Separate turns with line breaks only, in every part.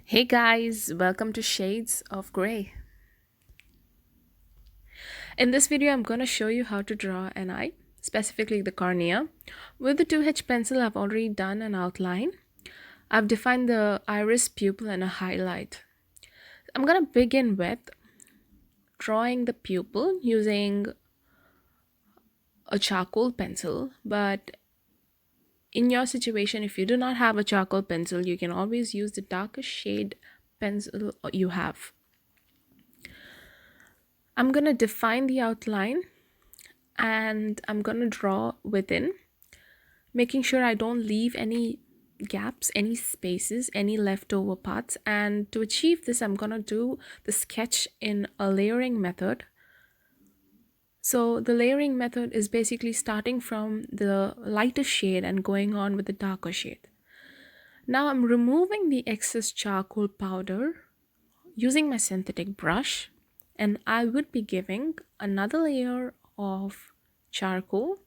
Hey guys, welcome to Shades of Grey. In this video, I'm going to show you how to draw an eye, specifically the cornea. With the 2H pencil, I've already done an outline. I've defined the iris, pupil, and a highlight. I'm going to begin with drawing the pupil using a charcoal pencil, but in your situation, if you do not have a charcoal pencil, you can always use the darkest shade pencil you have. I'm going to define the outline and I'm going to draw within, making sure I don't leave any gaps, any spaces, any leftover parts. And to achieve this, I'm going to do the sketch in a layering method. So the layering method is basically starting from the lighter shade and going on with the darker shade. Now I'm removing the excess charcoal powder using my synthetic brush, and I would be giving another layer of charcoal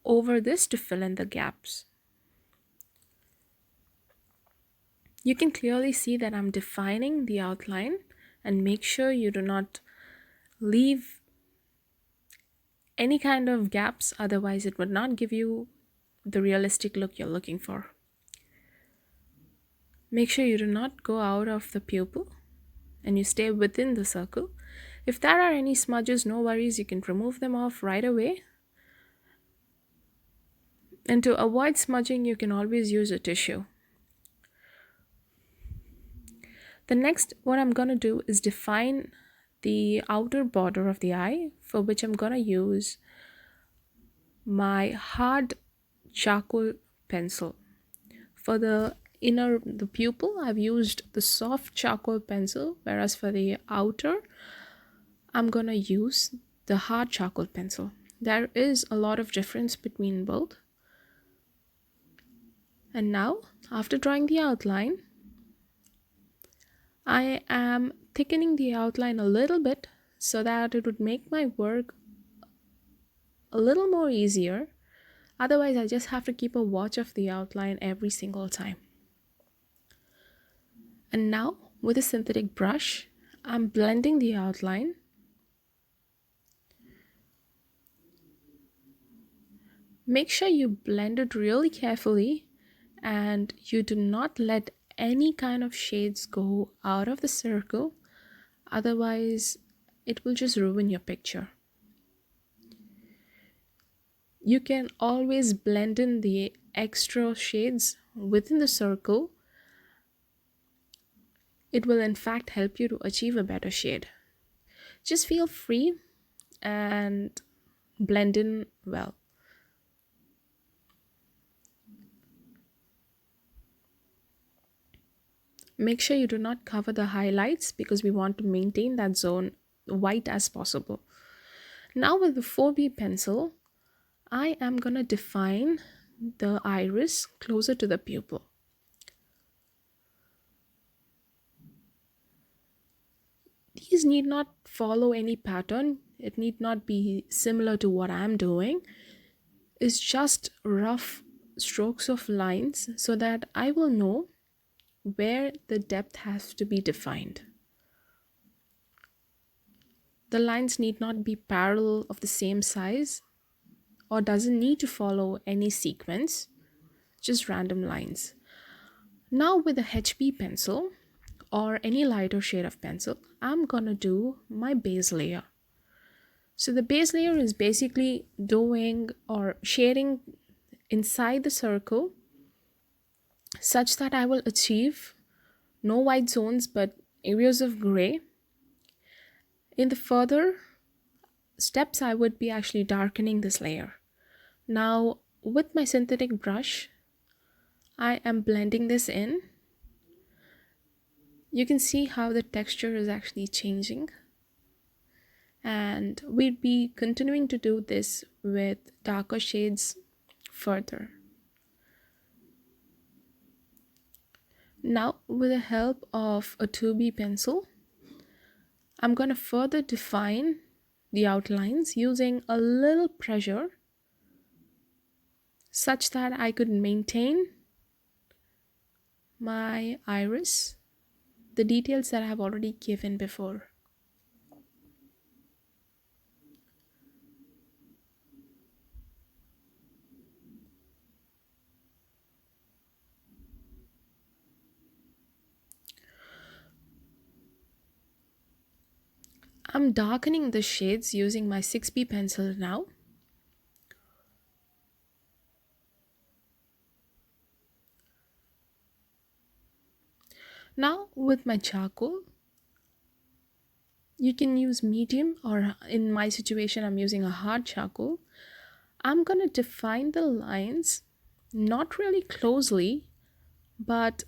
over this to fill in the gaps. You can clearly see that I'm defining the outline, and make sure you do not leave any kind of gaps, otherwise it would not give you the realistic look you're looking for. Make sure you do not go out of the pupil and you stay within the circle. If there are any smudges, no worries, you can remove them off right away. And to avoid smudging, you can always use a tissue. The next, what I'm going to do is define the outer border of the eye, for which I'm going to use my hard charcoal pencil. For the the pupil, I've used the soft charcoal pencil, whereas for the outer, I'm going to use the hard charcoal pencil. There is a lot of difference between both. And now, after drawing the outline, I am thickening the outline a little bit so that it would make my work a little more easier. Otherwise, I just have to keep a watch of the outline every single time. And now, with a synthetic brush, I'm blending the outline. Make sure you blend it really carefully and you do not let any kind of shades go out of the circle. Otherwise, it will just ruin your picture. You can always blend in the extra shades within the circle. It will in fact help you to achieve a better shade. Just feel free and blend in well. Make sure you do not cover the highlights because we want to maintain that zone white as possible. Now with the 4B pencil, I am going to define the iris closer to the pupil. These need not follow any pattern. It need not be similar to what I'm doing. It's just rough strokes of lines so that I will know where the depth has to be defined. The lines need not be parallel of the same size or doesn't need to follow any sequence, just random lines. Now with a HB pencil or any lighter shade of pencil, I'm gonna do my base layer. So the base layer is basically doing or shading inside the circle such that I will achieve no white zones but areas of gray. In the further steps, I would be actually darkening this layer. Now with my synthetic brush, I am blending this in. You can see how the texture is actually changing. And we'd be continuing to do this with darker shades further. Now with the help of a 2B pencil, I'm going to further define the outlines using a little pressure such that I could maintain my iris, the details that I have already given before. I'm darkening the shades using my 6B pencil now. Now with my charcoal, you can use medium, or in my situation I'm using a hard charcoal. I'm going to define the lines not really closely, but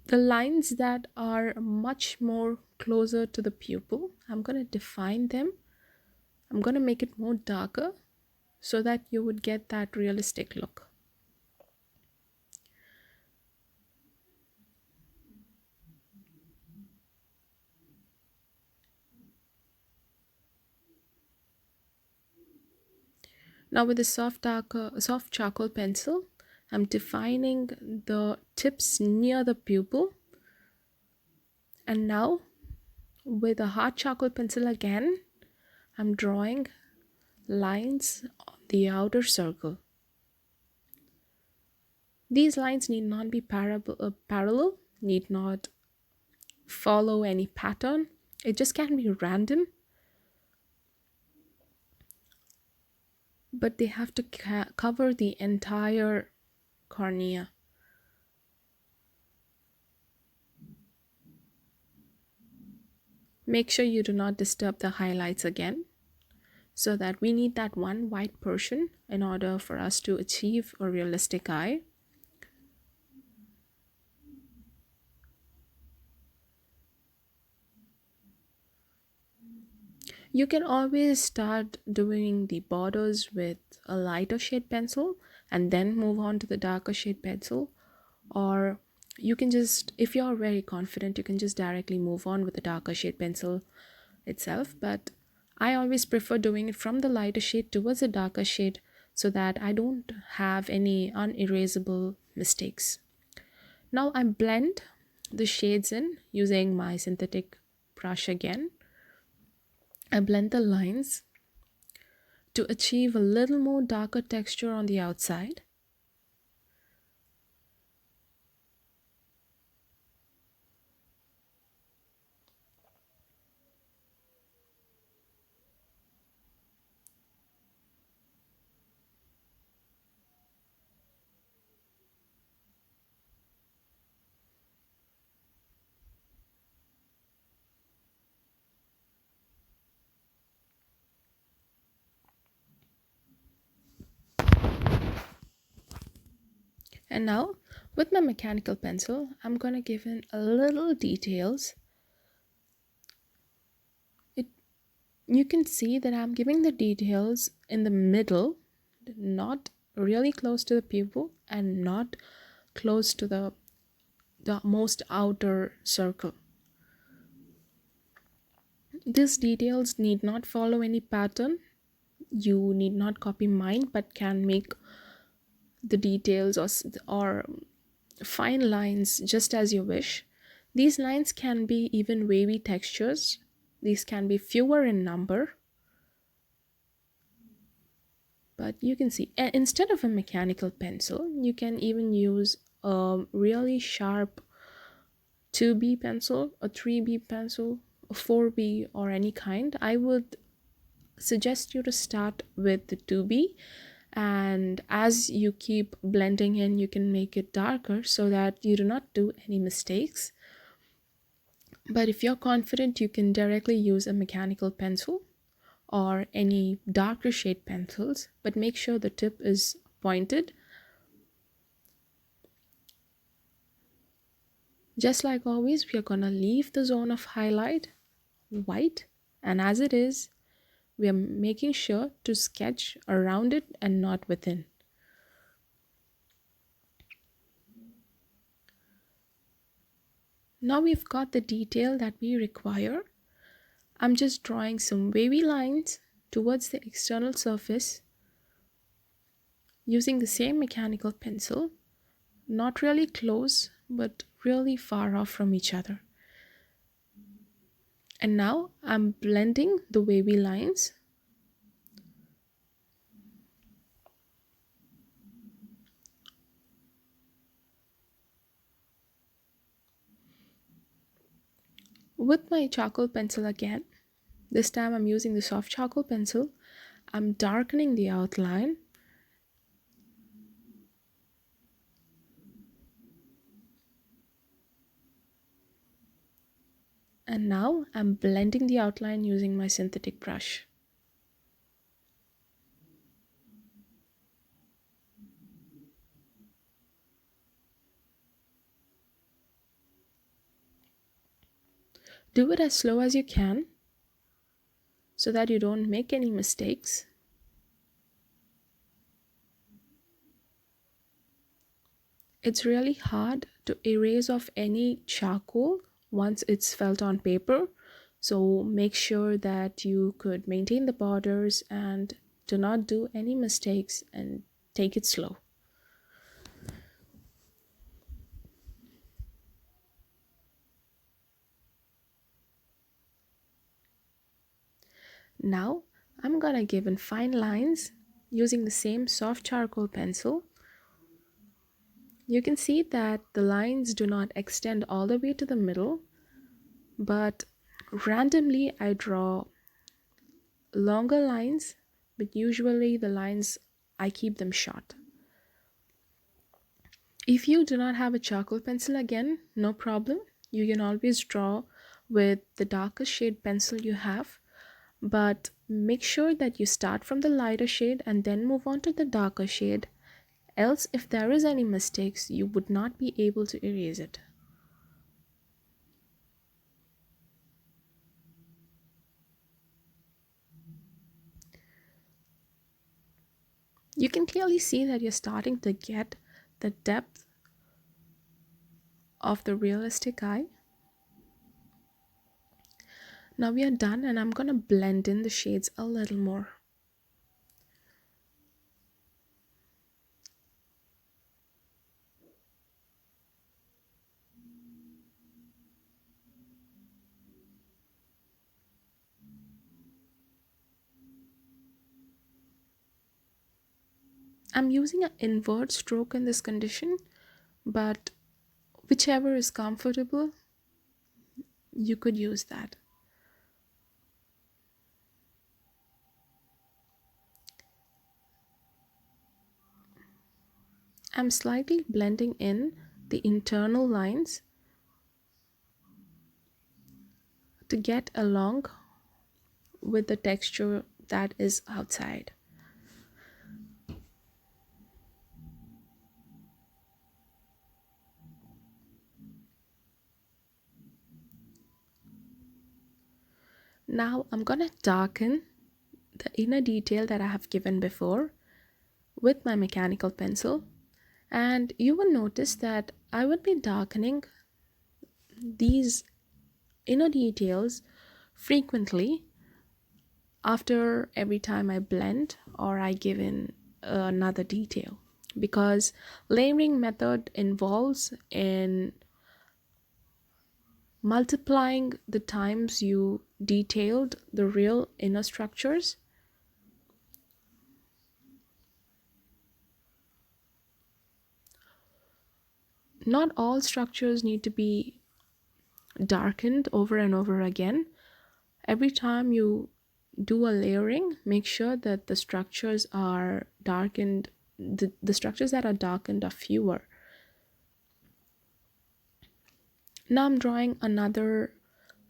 the lines that are much more closer to the pupil. I'm going to define them. I'm going to make it more darker so that you would get that realistic look. Now with the soft charcoal pencil, I'm defining the tips near the pupil. And now with a hard charcoal pencil again, I'm drawing lines on the outer circle. These lines need not be parallel, need not follow any pattern. It just can be random, but they have to cover the entire cornea. Make sure you do not disturb the highlights again, so that we need that one white portion in order for us to achieve a realistic eye. You can always start doing the borders with a lighter shade pencil and then move on to the darker shade pencil, or you can just, if you're very confident, you can just directly move on with the darker shade pencil itself. But I always prefer doing it from the lighter shade towards the darker shade so that I don't have any unerasable mistakes. Now I blend the shades in using my synthetic brush again. I blend the lines to achieve a little more darker texture on the outside. And now with my mechanical pencil, I'm going to give in a little details. You can see that I'm giving the details in the middle, not really close to the pupil and not close to the most outer circle. These details need not follow any pattern. You need not copy mine, but can make the details or fine lines just as you wish. These lines can be even wavy textures. These can be fewer in number. But you can see, instead of a mechanical pencil, you can even use a really sharp 2B pencil, a 3B pencil, a 4B, or any kind. I would suggest you to start with the 2B, and as you keep blending in, you can make it darker so that you do not do any mistakes. But if you're confident, you can directly use a mechanical pencil or any darker shade pencils, but make sure the tip is pointed. Just like always, we are going to leave the zone of highlight white, and as it is, we are making sure to sketch around it and not within. Now we've got the detail that we require. I'm just drawing some wavy lines towards the external surface using the same mechanical pencil. Not really close, but really far off from each other. And now I'm blending the wavy lines. With my charcoal pencil again. This time I'm using the soft charcoal pencil. I'm darkening the outline, and now I'm blending the outline using my synthetic brush. Do it as slow as you can so that you don't make any mistakes. It's really hard to erase off any charcoal once it's felt on paper. So make sure that you could maintain the borders and do not do any mistakes and take it slow. Now I'm gonna give in fine lines using the same soft charcoal pencil. You can see that the lines do not extend all the way to the middle, but randomly I draw longer lines, but usually the lines I keep them short. If you do not have a charcoal pencil again, no problem. You can always draw with the darker shade pencil you have, but make sure that you start from the lighter shade and then move on to the darker shade. Else, if there is any mistakes, you would not be able to erase it. You can clearly see that you're starting to get the depth of the realistic eye. Now we are done, and I'm going to blend in the shades a little more. I'm using an invert stroke in this condition, but whichever is comfortable, you could use that. I'm slightly blending in the internal lines to get along with the texture that is outside. Now I'm gonna darken the inner detail that I have given before with my mechanical pencil, and you will notice that I would be darkening these inner details frequently after every time I blend or I give in another detail, because layering method involves in multiplying the times you detailed the real inner structures. Not all structures need to be darkened over and over again. Every time you do a layering, make sure that the structures are darkened. The structures that are darkened are fewer. Now I'm drawing another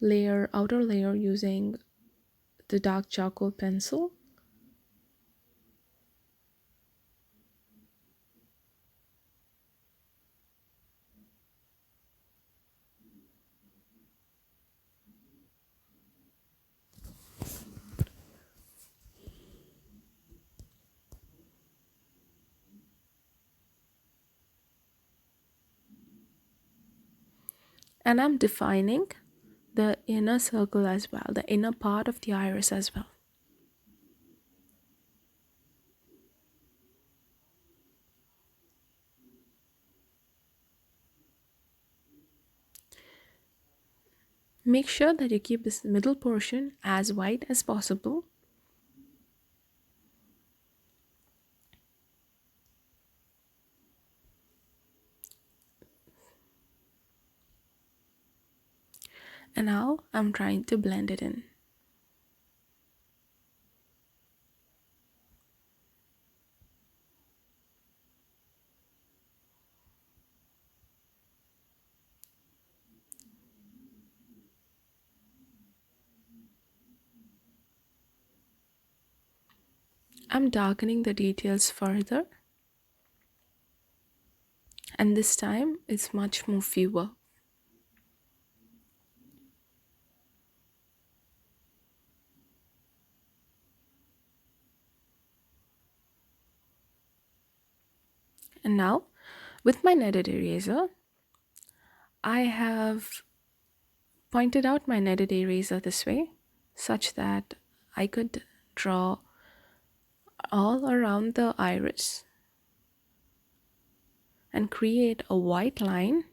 layer, outer layer, using the dark charcoal pencil. And I'm defining the inner circle as well, the inner part of the iris as well. Make sure that you keep this middle portion as white as possible. And now I'm trying to blend it in. I'm darkening the details further, and this time it's much more fewer. And now, with my kneaded eraser, I have pointed out my kneaded eraser this way, such that I could draw all around the iris and create a white line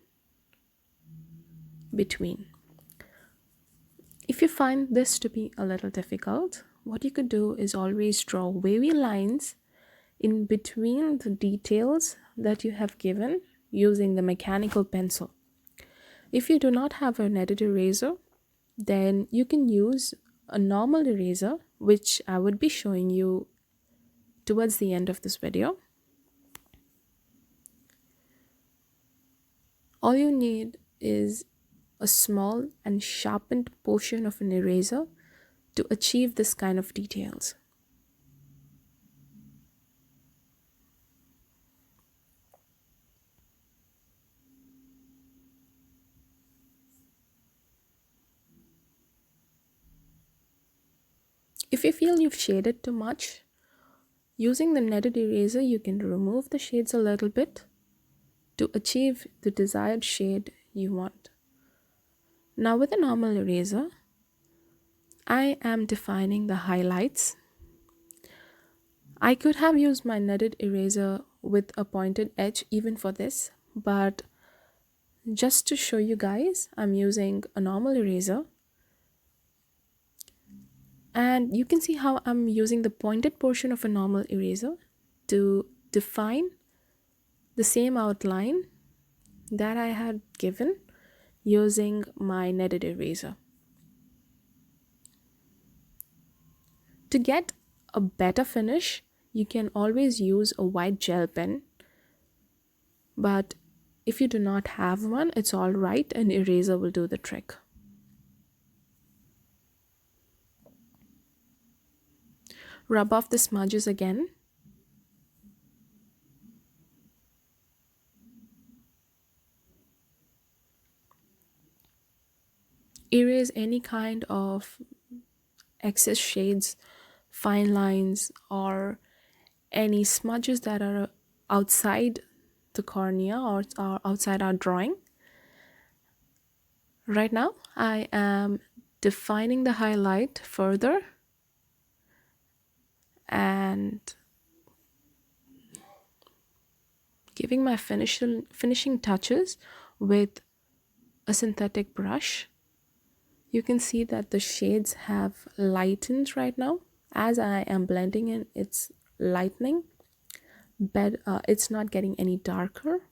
between. If you find this to be a little difficult, what you could do is always draw wavy lines in between the details that you have given using the mechanical pencil. If you do not have a kneaded eraser, then you can use a normal eraser, which I would be showing you towards the end of this video. All you need is a small and sharpened portion of an eraser to achieve this kind of details. If you feel you've shaded too much, using the kneaded eraser you can remove the shades a little bit to achieve the desired shade you want. Now with a normal eraser, I am defining the highlights. I could have used my kneaded eraser with a pointed edge even for this, but just to show you guys, I'm using a normal eraser. And you can see how I'm using the pointed portion of a normal eraser to define the same outline that I had given using my kneaded eraser. To get a better finish, you can always use a white gel pen, but if you do not have one, it's all right, an eraser will do the trick. Rub off the smudges again. Erase any kind of excess shades, fine lines, or any smudges that are outside the cornea or outside our drawing. Right now, I am defining the highlight further and giving my finishing touches with a synthetic brush. You can see that the shades have lightened right now. As I am blending in, it's lightening, but it's not getting any darker.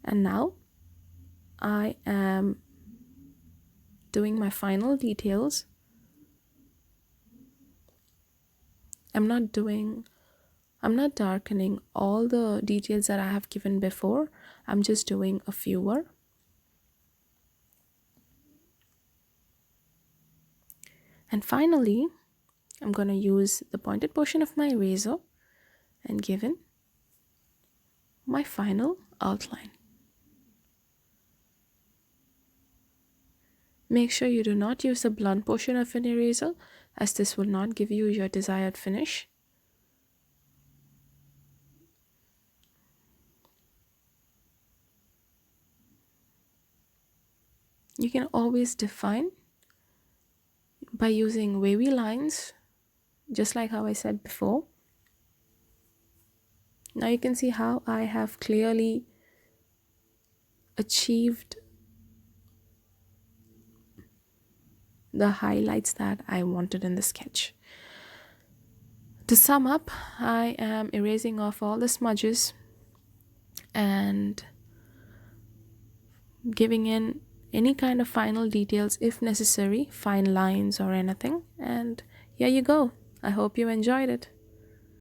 And now I am doing my final details. I'm not darkening all the details that I have given before. I'm just doing a fewer. And finally, I'm going to use the pointed portion of my eraser and give in my final outline. Make sure you do not use the blunt portion of an eraser, as this will not give you your desired finish. You can always define by using wavy lines, just like how I said before. Now you can see how I have clearly achieved the highlights that I wanted in the sketch. To sum up, I am erasing off all the smudges and giving in any kind of final details if necessary, fine lines or anything. And here you go. I hope you enjoyed it.